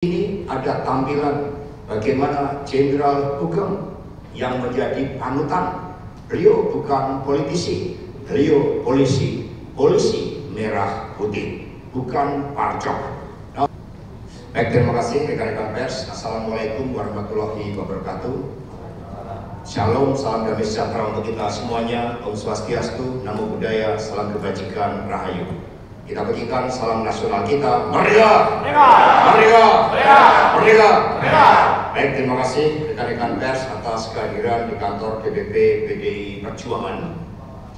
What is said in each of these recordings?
Ini ada tampilan bagaimana Jenderal Hugeng yang menjadi panutan. Beliau bukan politisi, beliau polisi merah putih, bukan parcok. Baik, terima kasih rekan-rekan pers. Assalamualaikum warahmatullahi wabarakatuh. Shalom, salam damai sejahtera untuk kita semuanya. Om Swastiastu, Namo Buddhaya, salam kebajikan, rahayu. Kita berikan salam nasional kita, merdeka, merdeka, merdeka. Baik, terima kasih rekan-rekan pers atas kehadiran di kantor DPP PDI Perjuangan.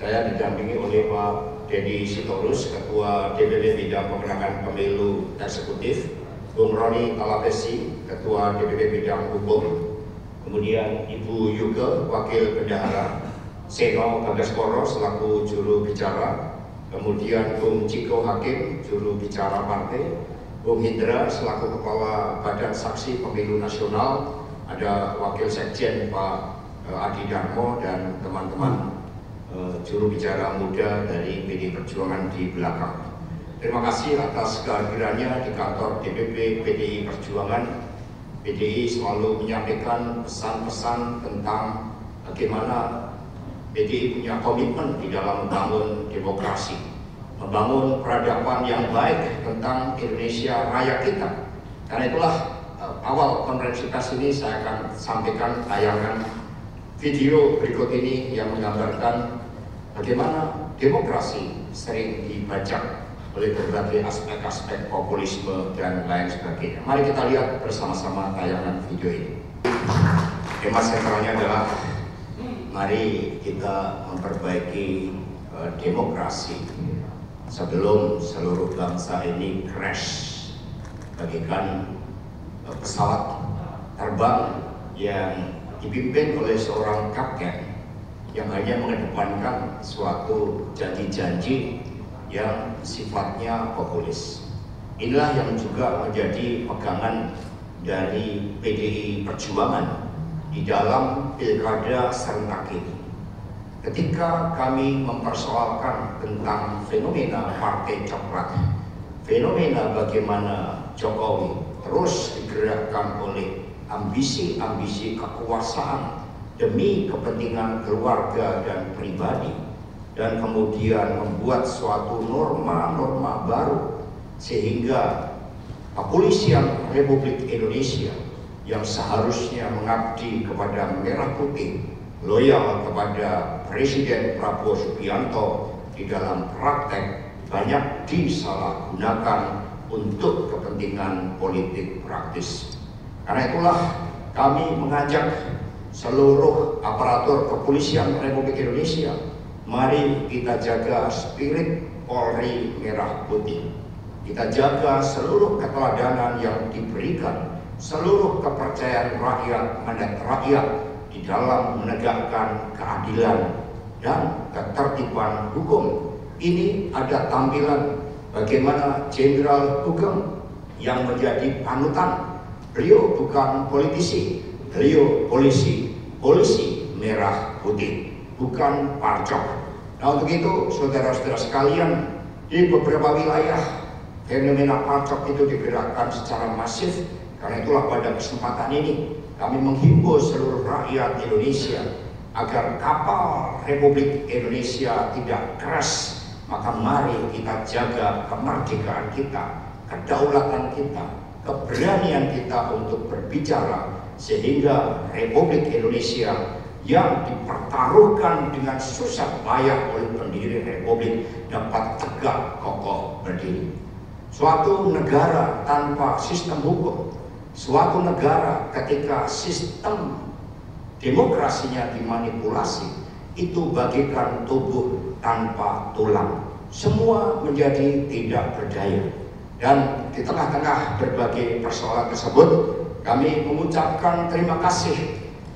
Saya didampingi oleh Pak Deddy Sitorus, Ketua DPP Bidang Pemenangan Pemilu Eksekutif, Bung Roni Talapesi, Ketua DPP Bidang Hukum, kemudian Ibu Yuke, Wakil Bendahara, Seno Bagaskoro selaku juru bicara, kemudian Bung Ciko Hakim, juru bicara partai, Bung Hindra selaku Kepala Badan Saksi Pemilu Nasional, ada Wakil Sekjen Pak Adi Darmo dan teman-teman juru bicara muda dari PDI Perjuangan di belakang. Terima kasih atas kehadirannya di kantor DPP PDI Perjuangan. PDI selalu menyampaikan pesan-pesan tentang bagaimana PDI punya komitmen di dalam membangun demokrasi, membangun peradaban yang baik tentang Indonesia Raya kita. Karena itulah awal konferensi pers ini saya akan sampaikan tayangan video berikut ini yang menggambarkan bagaimana demokrasi sering dibajak oleh berbagai aspek-aspek populisme dan lain sebagainya. Mari kita lihat bersama-sama tayangan video ini. Tema sentralnya adalah mari kita memperbaiki demokrasi sebelum seluruh bangsa ini crash bagaikan pesawat terbang yang dipimpin oleh seorang kapten yang hanya mengedepankan suatu janji-janji yang sifatnya populis. Inilah yang juga menjadi pegangan dari PDI Perjuangan di dalam pilkada serentak ini. Ketika kami mempersoalkan tentang fenomena partai coklat, fenomena bagaimana Jokowi terus digerakkan oleh ambisi-ambisi kekuasaan demi kepentingan keluarga dan pribadi, dan kemudian membuat suatu norma-norma baru sehingga kepolisian Republik Indonesia yang seharusnya mengabdi kepada merah putih, loyal kepada Presiden Prabowo Subianto, di dalam praktek banyak disalahgunakan untuk kepentingan politik praktis. Karena itulah kami mengajak seluruh aparatur kepolisian Republik Indonesia, mari kita jaga spirit Polri Merah Putih. Kita jaga seluruh keteladanan yang diberikan, seluruh kepercayaan rakyat, mandat rakyat di dalam menegakkan keadilan dan ketertiban hukum. Ini ada tampilan bagaimana Jenderal Hugeng yang menjadi panutan. Beliau bukan politisi, beliau polisi merah putih, bukan parcok. Nah, untuk itu saudara-saudara sekalian, di beberapa wilayah fenomena parcok itu digerakkan secara masif. Karena itulah pada kesempatan ini kami menghimbau seluruh rakyat Indonesia agar kapal Republik Indonesia tidak crash. Maka mari kita jaga kemerdekaan kita, kedaulatan kita, keberanian kita untuk berbicara, sehingga Republik Indonesia yang dipertaruhkan dengan susah payah oleh pendiri Republik dapat tegak kokoh berdiri. Suatu negara tanpa sistem hukum, suatu negara ketika sistem demokrasinya dimanipulasi, itu bagaikan tubuh tanpa tulang, semua menjadi tidak berdaya. Dan di tengah-tengah berbagai persoalan tersebut, kami mengucapkan terima kasih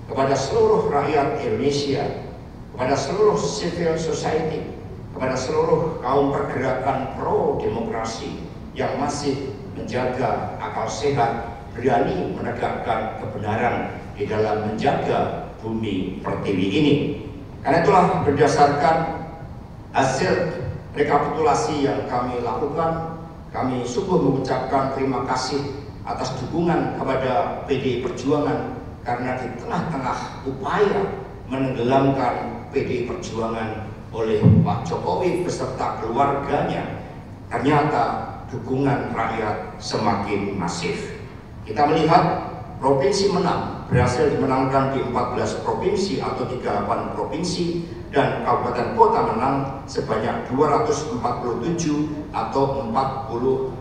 kepada seluruh rakyat Indonesia, kepada seluruh civil society, kepada seluruh kaum pergerakan pro demokrasi yang masih menjaga akal sehat, berani menegakkan kebenaran di dalam menjaga bumi pertiwi ini. Karena itulah berdasarkan hasil rekapitulasi yang kami lakukan, kami sungguh mengucapkan terima kasih atas dukungan kepada PDI Perjuangan, karena di tengah-tengah upaya menenggelamkan PDI Perjuangan oleh Pak Jokowi beserta keluarganya, ternyata dukungan rakyat semakin masif. Kita melihat Provinsi Menang berhasil dimenangkan di 14 provinsi atau 38 provinsi, dan kabupaten kota menang sebanyak 247 atau 48%.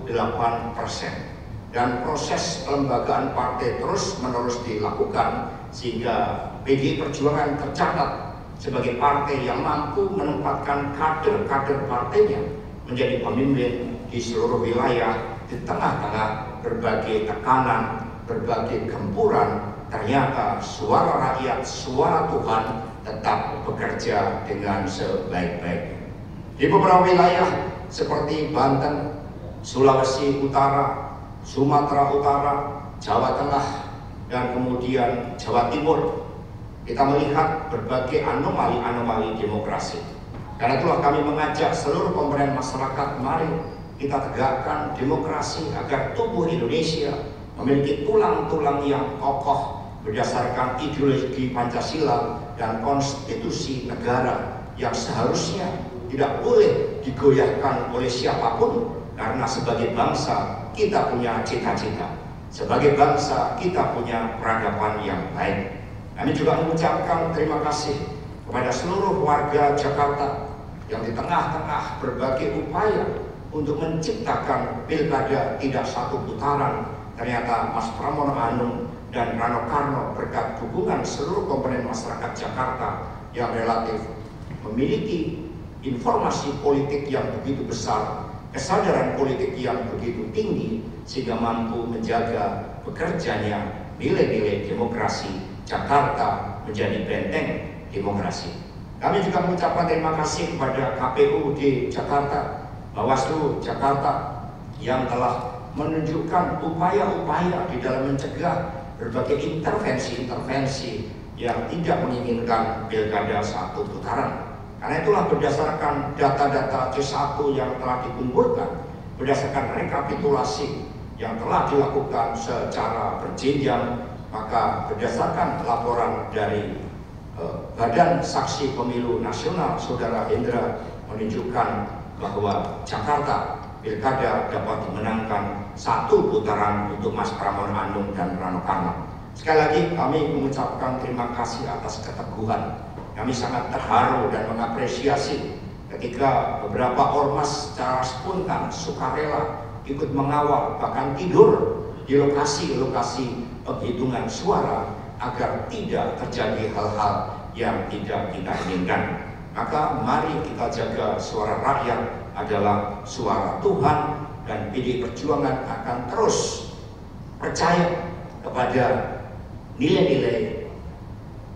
Dan proses pelembagaan partai terus-menerus dilakukan sehingga PDI Perjuangan tercatat sebagai partai yang mampu menempatkan kader-kader partainya menjadi pemimpin di seluruh wilayah di tengah-tengah berbagai tekanan, berbagai gempuran. Ternyata suara rakyat, suara Tuhan tetap bekerja dengan sebaik-baiknya. Di beberapa wilayah seperti Banten, Sulawesi Utara, Sumatera Utara, Jawa Tengah, dan kemudian Jawa Timur, kita melihat berbagai anomali-anomali demokrasi. Karena itulah kami mengajak seluruh komponen masyarakat, mari kita tegakkan demokrasi agar tubuh Indonesia memiliki tulang-tulang yang kokoh berdasarkan ideologi Pancasila dan konstitusi negara yang seharusnya tidak boleh digoyahkan oleh siapapun, karena sebagai bangsa kita punya cita-cita, sebagai bangsa kita punya peradaban yang baik. Kami juga mengucapkan terima kasih kepada seluruh warga Jakarta yang di tengah-tengah berbagai upaya untuk menciptakan pilkada tidak satu putaran, ternyata Mas Pramono Anung dan Rano Karno berkat dukungan seluruh komponen masyarakat Jakarta yang relatif memiliki informasi politik yang begitu besar, kesadaran politik yang begitu tinggi, sehingga mampu menjaga bekerjanya nilai-nilai demokrasi Jakarta menjadi benteng demokrasi. Kami juga mengucapkan terima kasih kepada KPU di Jakarta, Bawaslu Jakarta yang telah menunjukkan upaya-upaya di dalam mencegah berbagai intervensi-intervensi yang tidak menginginkan pilkada satu putaran. Karena itulah berdasarkan data-data C1 yang telah dikumpulkan, berdasarkan rekapitulasi yang telah dilakukan secara berjenjang, maka berdasarkan laporan dari Badan Saksi Pemilu Nasional, Saudara Hendra menunjukkan bahwa Jakarta pilkada dapat dimenangkan satu putaran untuk Mas Pramono Anung dan Rano Karno. Sekali lagi kami mengucapkan terima kasih atas keteguhan. Kami sangat terharu dan mengapresiasi ketika beberapa ormas secara spontan, sukarela ikut mengawal, bahkan tidur di lokasi-lokasi penghitungan suara agar tidak terjadi hal-hal yang tidak kita inginkan. Maka mari kita jaga suara rakyat adalah suara Tuhan, dan PDI Perjuangan akan terus percaya kepada nilai-nilai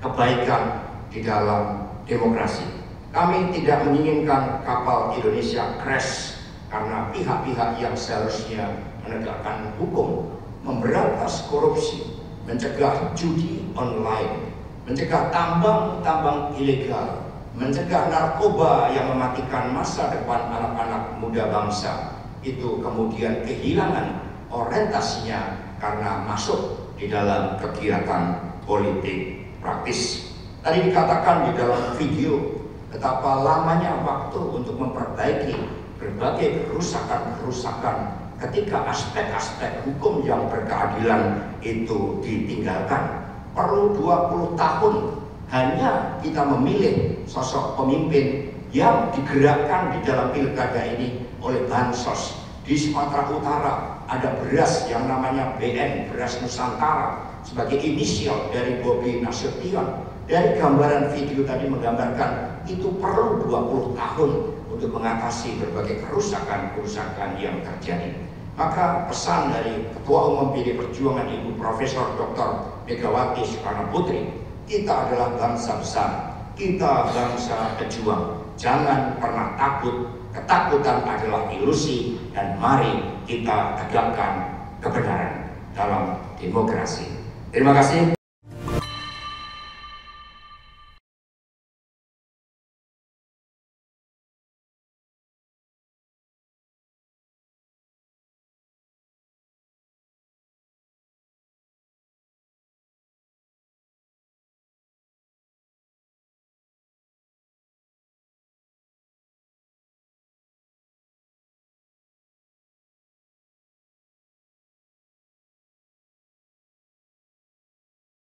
kebaikan di dalam demokrasi. Kami tidak menginginkan kapal Indonesia crash karena pihak-pihak yang seharusnya menegakkan hukum, memberantas korupsi, mencegah judi online, mencegah tambang-tambang ilegal, mencegah narkoba yang mematikan masa depan anak-anak muda bangsa, itu kemudian kehilangan orientasinya karena masuk di dalam kegiatan politik praktis. Tadi dikatakan di dalam video betapa lamanya waktu untuk memperbaiki berbagai kerusakan-kerusakan ketika aspek-aspek hukum yang berkeadilan itu ditinggalkan. Perlu 20 tahun hanya kita memilih sosok pemimpin yang digerakkan di dalam pilkada ini oleh bansos. Di Sumatera Utara ada beras yang namanya BN, beras Nusantara, sebagai inisial dari Bobi Nasution. Dari gambaran video tadi menggambarkan itu perlu 20 tahun untuk mengatasi berbagai kerusakan-kerusakan yang terjadi. Maka pesan dari Ketua Umum PDI Perjuangan Ibu Profesor Dr. Megawati Soekarno Putri, kita adalah bangsa besar, kita bangsa pejuang. Jangan pernah takut, ketakutan adalah ilusi, dan mari kita tegakkan kebenaran dalam demokrasi. Terima kasih.